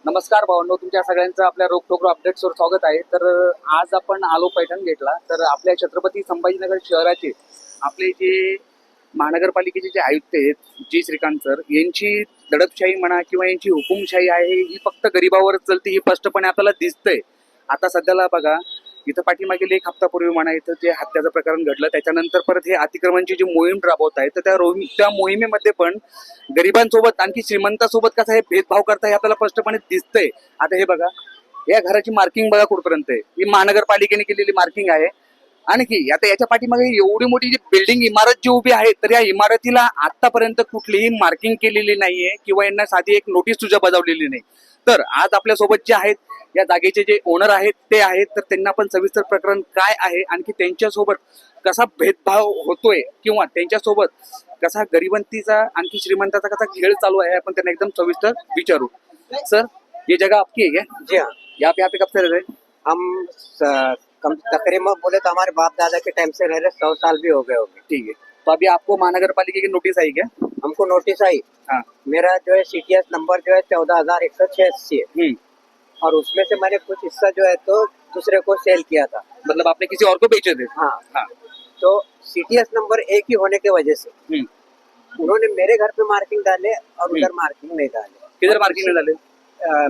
नमस्कार भावांनो, तुमच्या सगळ्यांचं आपल्या रोखोक अपडेट्सवर स्वागत आहे. तर आज आपण आलो पैठण गेटला. तर आपल्या छत्रपती संभाजीनगर शहराचे आपले जे महानगरपालिकेचे जे आयुक्त आहेत जी श्रीकांत सर, यांची दडपशाही म्हणा किंवा यांची हुकुमशाही आहे ही फक्त गरिबावरच चलते, ही स्पष्टपणे आपल्याला दिसतंय. आता सध्याला बघा, इथं पाठीमागील एक हप्तापूर्वी म्हणा इथं जे हत्याचं प्रकरण घडलं, त्याच्यानंतर परत हे अतिक्रमणची जी मोहीम राबवत आहे, तर त्या मोहिमेमध्ये पण गरिबांसोबत आणखी श्रीमंतासोबत कसा हे भेदभाव करता हे आपल्याला स्पष्टपणे दिसतंय. आता हे बघा, या घराची मार्किंग बघा कुठपर्यंत आहे. ही महानगरपालिकेने केलेली मार्किंग आहे. आणखी आता याच्या पाठीमागे एवढी मोठी जी बिल्डिंग इमारत जी उभी आहे, तर या इमारतीला आतापर्यंत कुठलीही मार्किंग केलेली नाहीये किंवा यांना साधी एक नोटीस सुद्धा बजावलेली नाही. तर आज आपल्यासोबत जे आहेत या जागेचे जे ओनर आहेत ते आहेत, तर त्यांना पण सविस्तर प्रकरण काय आहे, आणखी त्यांच्यासोबत कसा भेदभाव होतोय किंवा त्यांच्यासोबत कसा गरिबंतीचा आणखी श्रीमंताचा कसा खेळ चालू आहे, आपण त्यांना एकदम सविस्तर विचारू. सर, ये जगह आपकी है क्या? जी हाँ, यहाँ पे कब से रह रहे हैं? हम कम तकरीबन बोले तो हमारे बाप दादा के टाइम से रह रहे, 100 साल भी हो गए होंगे। ठीक है, तो अभी आपको महानगर पालिका की नोटिस आई क्या? हमको नोटिस आई। हाँ। मेरा जो है CTS नंबर जो है 14,186 है, और उसमें से मैंने कुछ हिस्सा जो है तो दूसरे को सेल किया था। मतलब आपने किसी और को बेचे थे? हाँ, हाँ। तो CTS नंबर एक ही होने की वजह से उन्होंने मेरे घर पे मार्किंग डाले और उधर मार्किंग नहीं डाले। किधर मार्किंग में डाले?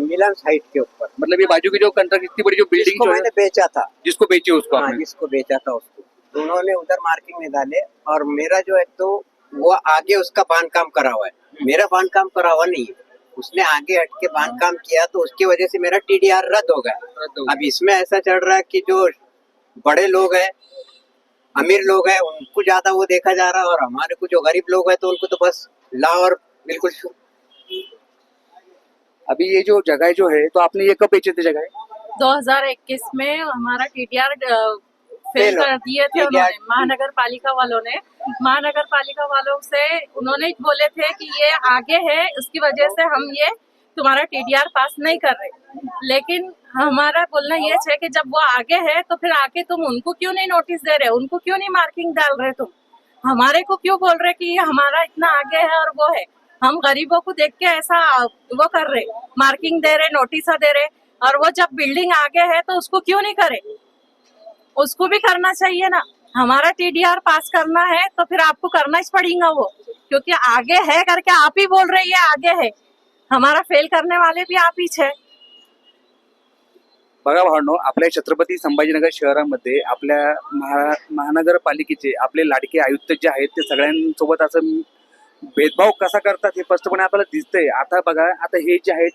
मिलन साइट के ऊपर। मतलब ये बाजू की जो कंट्रक्ट इतनी बड़ी जो बिल्डिंग जिसको जो है, मैंने बेचा था, जिसको बेची उसको हाँ, आपने? जिसको बेचा था उसको, तो उन्होंने उधर मार्किंग में डाले। और मेरा जो है तो वो आगे उसका बांधकाम करा हुआ है, मेरा बांधकाम करा हुआ नहीं है। उसने आगे हट के बांधकाम किया तो उसकी वजह से मेरा TDR रद्द हो गया। अब इसमें ऐसा चल रहा है कि जो बड़े लोग हैं, अमीर लोग हैं, उनको ज्यादा वो देखा जा रहा है, और हमारे को जो गरीब लोग हैं तो उनको तो बस ला और बिल्कुल अभी ये जो जगह जो है, तो आपने ये कब बेचे थे जगह? 2021 में हमारा TDR फेल कर दिए थे उन्होंने, महानगर पालिका वालों ने। महानगर पालिका वालों से उन्होंने बोले थे कि ये आगे है, उसकी वजह से हम ये तुम्हारा TDR पास नहीं कर रहे। लेकिन हमारा बोलना ये है कि जब वो आगे है तो फिर आके तुम उनको क्यों नहीं नोटिस दे रहे, उनको क्यों नहीं मार्किंग डाल रहे, तुम हमारे को क्यों बोल रहे कि हमारा इतना आगे है और वो है। हम गरीबों को देख के ऐसा वो कर रहे, मार्किंग दे रहे, नोटिस दे रहे, और वो जब बिल्डिंग आगे है तो उसको क्यों नहीं करे, उसको भी करना चाहिए ना। हमारा TDR पास करना है तो फिर आपको करना ही पड़ेगा वो, क्योंकि आगे है करके आप ही बोल रहे ये आगे है, हमारा फेल करने वाले भी आप ही छे। बघा भावनो, आपल्या छत्रपती संभाजीनगर शहरामध्ये आपल्या महानगरपालिकेचे आपले लाडके आयुक्त जे आहेत ते सगळ्यांसोबत असं भेदभाव कसा करतात हे स्पष्टपणे आपल्याला दिसतंय. आता बघा, आता हे जे आहेत